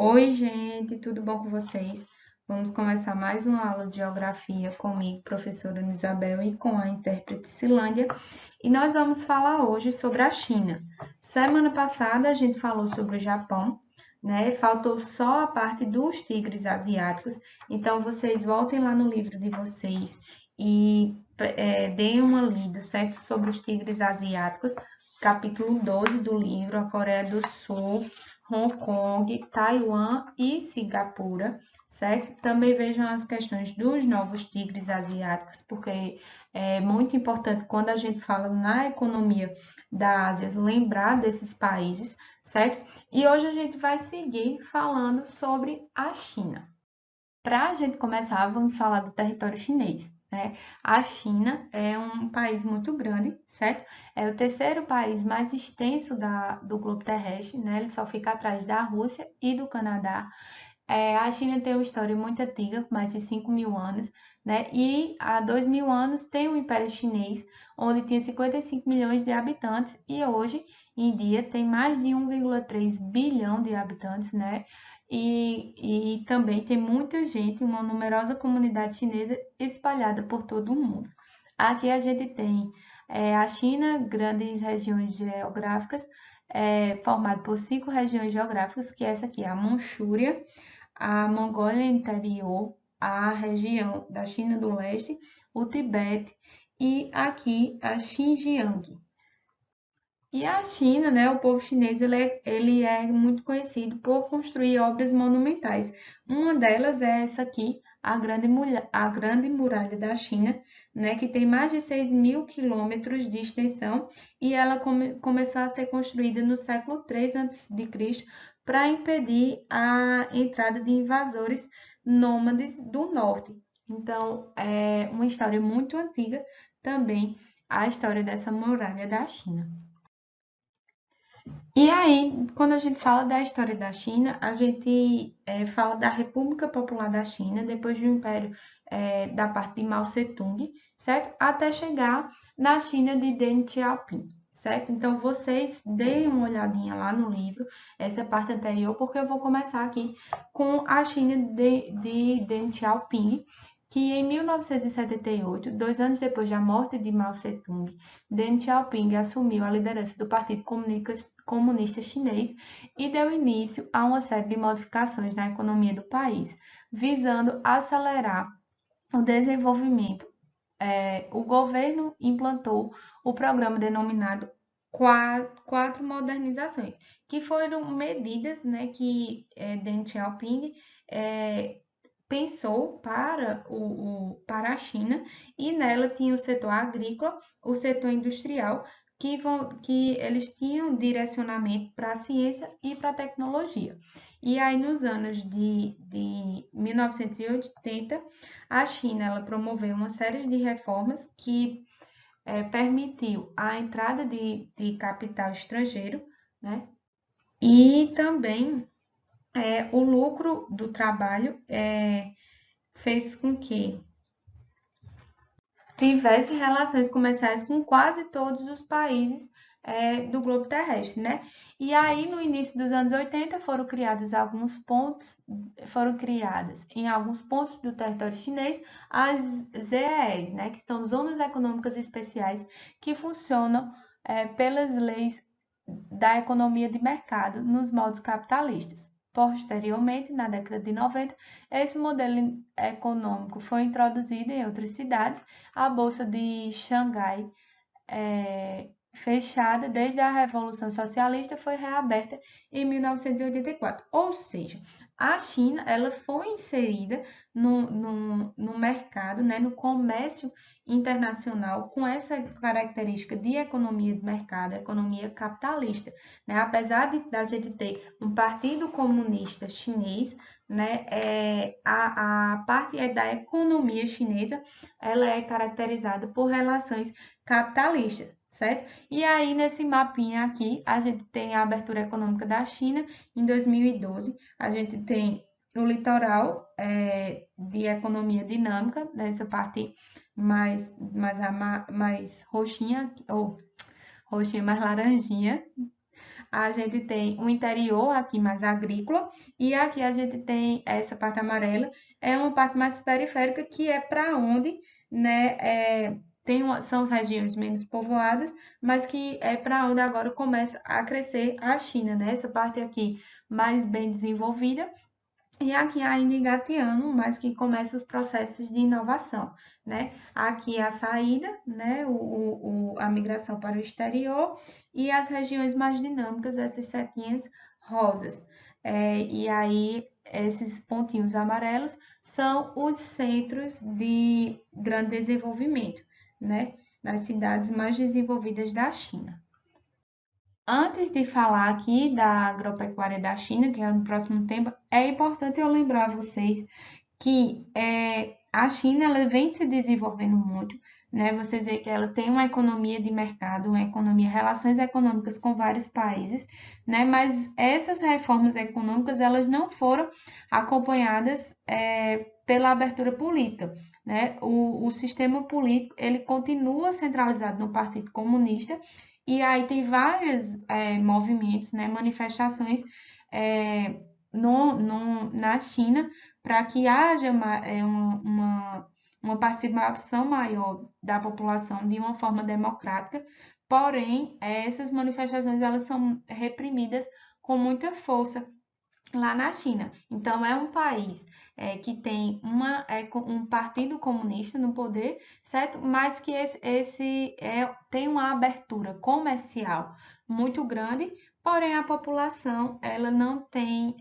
Oi, gente, tudo bom com vocês? Vamos começar mais uma aula de geografia comigo, professora Ana Isabel, e com a intérprete Silândia. E nós vamos falar hoje sobre a China. Semana passada a gente falou sobre o Japão, né? Faltou só a parte dos tigres asiáticos. Então, vocês voltem lá no livro de vocês e deem uma lida, certo? Sobre os tigres asiáticos, capítulo 12 do livro, a Coreia do Sul, Hong Kong, Taiwan e Singapura, certo? Também vejam as questões dos novos tigres asiáticos, porque é muito importante quando a gente fala na economia da Ásia lembrar desses países, certo? E hoje a gente vai seguir falando sobre a China. Para a gente começar, vamos falar do território chinês, né? A China é um país muito grande, certo? É o terceiro país mais extenso do globo terrestre, né? Ele só fica atrás da Rússia e do Canadá. A China tem uma história muito antiga, com mais de 5.000 anos, né? E há 2.000 anos tem o Império Chinês, onde tinha 55 milhões de habitantes e hoje em dia tem mais de 1,3 bilhão de habitantes, né? E também tem muita gente, uma numerosa comunidade chinesa espalhada por todo o mundo. Aqui a gente tem a China, grandes regiões geográficas, formado por 5 regiões geográficas, que é essa aqui, a Manchúria, a Mongólia Interior, a região da China do Leste, o Tibete e aqui a Xinjiang. E a China, né, o povo chinês, ele é muito conhecido por construir obras monumentais. Uma delas é essa aqui, a Grande Muralha da China, né, que tem mais de 6.000 quilômetros de extensão e ela começou a ser construída no século III a.C. para impedir a entrada de invasores nômades do norte. Então, é uma história muito antiga também a história dessa muralha da China. E aí, quando a gente fala da história da China, a gente fala da República Popular da China, depois do Império da parte de Mao Tse-tung, certo? Até chegar na China de Deng Xiaoping, certo? Então, vocês deem uma olhadinha lá no livro, essa parte anterior, porque eu vou começar aqui com a China de Deng Xiaoping, que em 1978, 2 anos depois da morte de Mao Tse-tung, Deng Xiaoping assumiu a liderança do Partido Comunista Chinês e deu início a uma série de modificações na economia do país, visando acelerar o desenvolvimento. O governo implantou o programa denominado quatro modernizações, que foram medidas, né, que Deng Xiaoping pensou para a China, e nela tinha o setor agrícola, o setor industrial, que eles tinham direcionamento para a ciência e para a tecnologia. E aí, nos anos de 1980, a China ela promoveu uma série de reformas que permitiu a entrada de capital estrangeiro, né? E também o lucro do trabalho fez com que tivesse relações comerciais com quase todos os países do globo terrestre, né? E aí, no início dos anos 80, foram criadas em alguns pontos do território chinês as ZEEs, né? Que são zonas econômicas especiais que funcionam pelas leis da economia de mercado nos moldes capitalistas. Posteriormente, na década de 90, esse modelo econômico foi introduzido em outras cidades. A Bolsa de Xangai, fechada desde a Revolução Socialista, foi reaberta em 1984. Ou seja, a China ela foi inserida no mercado, né, no comércio internacional com essa característica de economia de mercado, economia capitalista. Né? Apesar da gente ter um partido comunista chinês, né, a parte da economia chinesa ela é caracterizada por relações capitalistas, certo? E aí, nesse mapinha aqui, a gente tem a abertura econômica da China em 2012, a gente tem o litoral de economia dinâmica, nessa parte mais roxinha, ou roxinha mais laranjinha. a gente tem o interior aqui mais agrícola, e aqui a gente tem essa parte amarela, é uma parte mais periférica, que é para onde, né, são as regiões menos povoadas, mas que é para onde agora começa a crescer a China, né? Essa parte aqui mais bem desenvolvida, e aqui ainda engateando, mas que começa os processos de inovação, né? Aqui a saída, né? A migração para o exterior e as regiões mais dinâmicas, essas setinhas rosas. E aí, esses pontinhos amarelos são os centros de grande desenvolvimento, né? Nas cidades mais desenvolvidas da China. Antes de falar aqui da agropecuária da China, que é no próximo tema, é importante eu lembrar a vocês que a China ela vem se desenvolvendo muito, né? Vocês veem que ela tem uma economia de mercado, uma economia, relações econômicas com vários países, né? Mas essas reformas econômicas elas não foram acompanhadas pela abertura política, né? O sistema político ele continua centralizado no Partido Comunista e aí tem vários movimentos, né? Manifestações na China para que haja uma participação maior da população de uma forma democrática, porém, essas manifestações elas são reprimidas com muita força lá na China. Então, é um país que tem um partido comunista no poder, certo? Mas que tem uma abertura comercial muito grande, porém a população ela não tem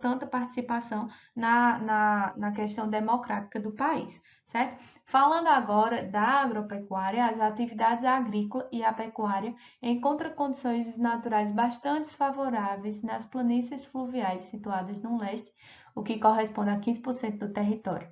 tanta participação na questão democrática do país, certo? Falando agora da agropecuária, as atividades agrícola e a pecuária encontram condições naturais bastante favoráveis nas planícies fluviais situadas no leste, o que corresponde a 15% do território.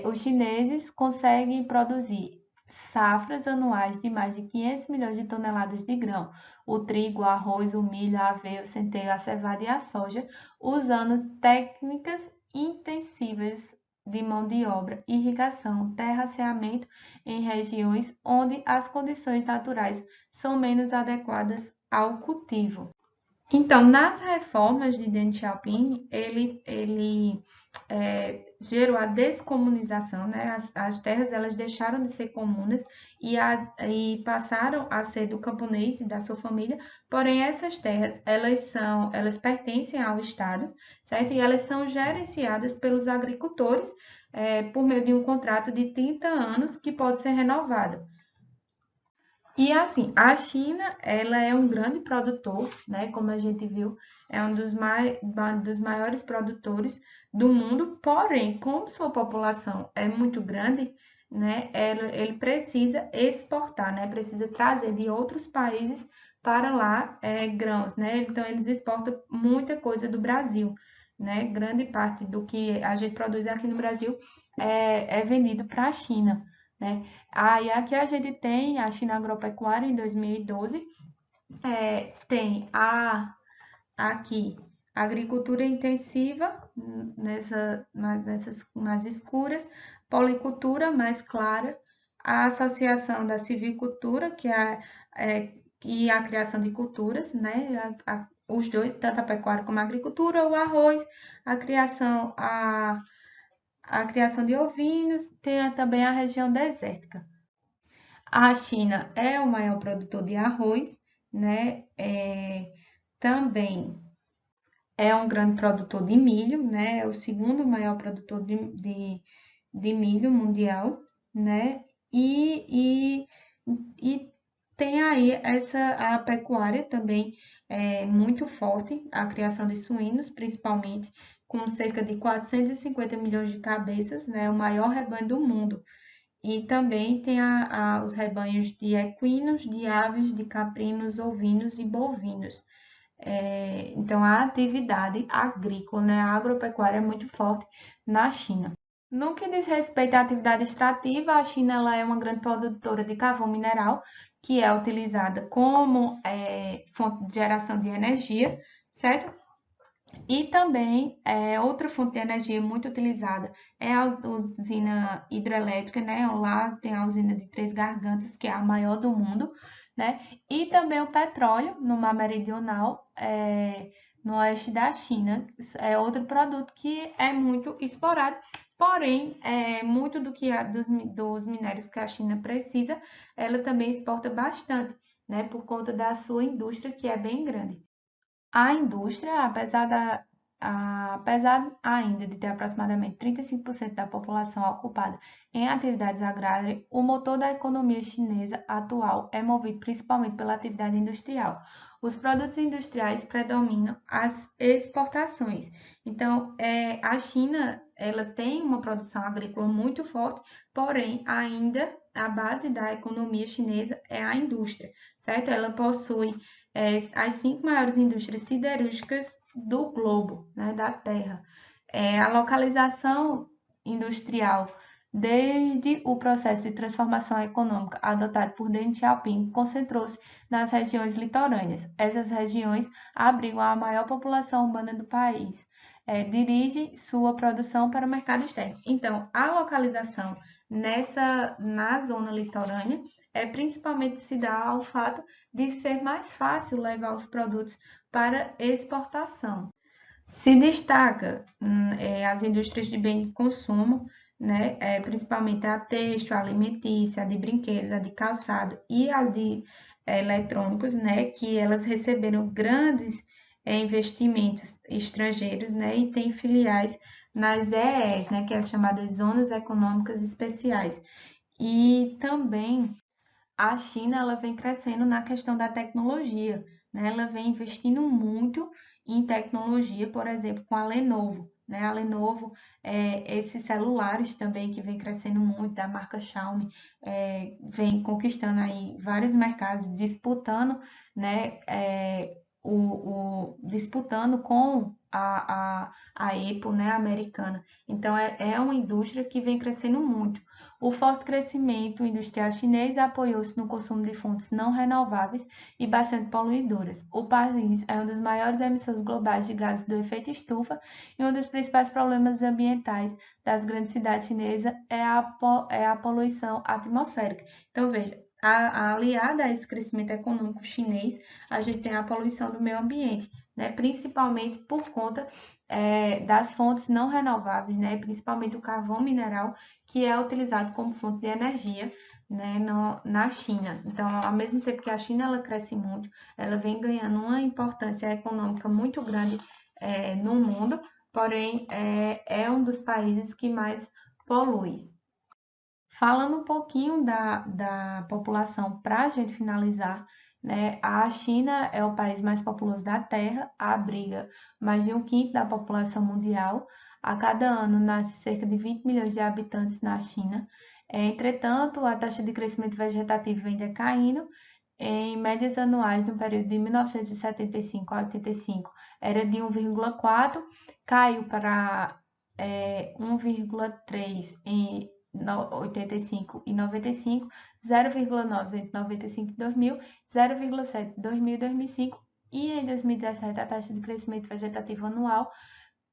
Os chineses conseguem produzir safras anuais de mais de 500 milhões de toneladas de grão, o trigo, o arroz, o milho, a aveia, o centeio, a cevada e a soja, usando técnicas intensivas de mão de obra, irrigação, terraceamento em regiões onde as condições naturais são menos adequadas ao cultivo. Então, nas reformas de Deng Xiaoping, ele gerou a descomunização, né? As terras elas deixaram de ser comunas e passaram a ser do camponês e da sua família. Porém, essas terras elas pertencem ao Estado, certo? E elas são gerenciadas pelos agricultores por meio de um contrato de 30 anos que pode ser renovado. E assim, a China, ela é um grande produtor, né? Como a gente viu, é um dos maiores produtores do mundo. Porém, como sua população é muito grande, né? Ele precisa exportar, né? Precisa trazer de outros países para lá grãos, né? Então, eles exportam muita coisa do Brasil, né? Grande parte do que a gente produz aqui no Brasil é vendido para a China, né? Aí aqui a gente tem a China Agropecuária em 2012, tem aqui a agricultura intensiva, nessas mais escuras, policultura mais clara, a associação da silvicultura, e a criação de culturas, né? Os dois, tanto a pecuária como a agricultura, o arroz, a criação, a criação de ovinos, tem também a região desértica. A China é o maior produtor de arroz, né? Também é um grande produtor de milho, né? É o segundo maior produtor de milho mundial, né? E tem aí a pecuária também muito forte, a criação de suínos, principalmente, com cerca de 450 milhões de cabeças, né? O maior rebanho do mundo. E também tem os rebanhos de equinos, de aves, de caprinos, ovinos e bovinos. Então, a atividade agrícola, né, a agropecuária é muito forte na China. No que diz respeito à atividade extrativa, a China ela é uma grande produtora de carvão mineral, que é utilizada como fonte de geração de energia, certo? E também, outra fonte de energia muito utilizada é a usina hidrelétrica, né? Lá tem a usina de Três Gargantas, que é a maior do mundo, né? E também o petróleo no Mar Meridional, no oeste da China, é outro produto que é muito explorado, porém, muito dos minérios que a China precisa, ela também exporta bastante, né? Por conta da sua indústria, que é bem grande. A indústria, apesar ainda de ter aproximadamente 35% da população ocupada em atividades agrárias, o motor da economia chinesa atual é movido principalmente pela atividade industrial. Os produtos industriais predominam as exportações. Então, a China, ela tem uma produção agrícola muito forte, porém, ainda a base da economia chinesa é a indústria, certo? Ela possui as 5 maiores indústrias siderúrgicas do globo, né, da Terra. A localização industrial, desde o processo de transformação econômica adotado por Deng Xiaoping, concentrou-se nas regiões litorâneas. Essas regiões abrigam a maior população urbana do país. Dirige sua produção para o mercado externo. Então, a localização na zona litorânea principalmente se dá ao fato de ser mais fácil levar os produtos para exportação. Se destaca as indústrias de bem de consumo, né, principalmente a têxtil, a alimentícia, a de brinquedos, a de calçado e a de eletrônicos, né, que elas receberam grandes investimentos estrangeiros, né, e têm filiais nas ZEEs, né, que é as chamadas Zonas Econômicas Especiais. E também a China ela vem crescendo na questão da tecnologia, né? Ela vem investindo muito em tecnologia, por exemplo, com a Lenovo, né? A Lenovo, esses celulares também que vem crescendo muito, da marca Xiaomi, vem conquistando aí vários mercados, disputando, né? Disputando com a Apple, né? Americana. Então, é uma indústria que vem crescendo muito. O forte crescimento industrial chinês apoiou-se no consumo de fontes não renováveis e bastante poluidoras. O país é um dos maiores emissores globais de gases do efeito estufa e um dos principais problemas ambientais das grandes cidades chinesas é a poluição atmosférica. Então, veja, aliada a esse crescimento econômico chinês, a gente tem a poluição do meio ambiente, né? Principalmente por conta das fontes não renováveis, né? Principalmente o carvão mineral, que é utilizado como fonte de energia, né, na China. Então, ao mesmo tempo que a China ela cresce muito, ela vem ganhando uma importância econômica muito grande no mundo, porém é um dos países que mais polui. Falando um pouquinho da população para a gente finalizar, né? A China é o país mais populoso da Terra, abriga mais de 1/5 da população mundial. A cada ano nasce cerca de 20 milhões de habitantes na China. Entretanto, a taxa de crescimento vegetativo vem decaindo. Em médias anuais, no período de 1975 a 85, era de 1,4, caiu para 1,3 em 85 e 95, 0,9 entre 95 e 2000, 0,7 em 2000 e 2005, e em 2017 a taxa de crescimento vegetativo anual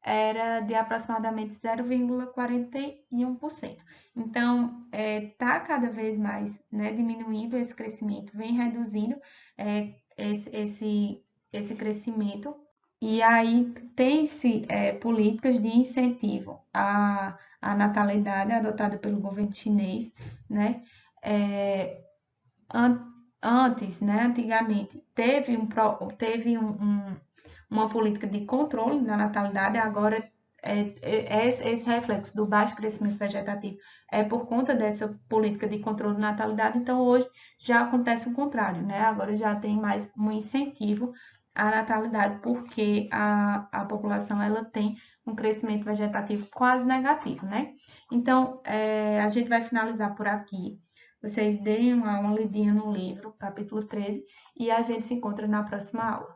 era de aproximadamente 0,41%. Então, está cada vez mais, né, diminuindo esse crescimento, vem reduzindo esse crescimento. E aí tem-se políticas de incentivo à natalidade adotada pelo governo chinês, né? Antes, né, antigamente, teve uma política de controle da natalidade, agora esse reflexo do baixo crescimento vegetativo é por conta dessa política de controle da natalidade, então hoje já acontece o contrário, né? Agora já tem mais um incentivo à natalidade, porque a população ela tem um crescimento vegetativo quase negativo, né? Então, a gente vai finalizar por aqui. Vocês deem uma lidinha no livro, capítulo 13, e a gente se encontra na próxima aula.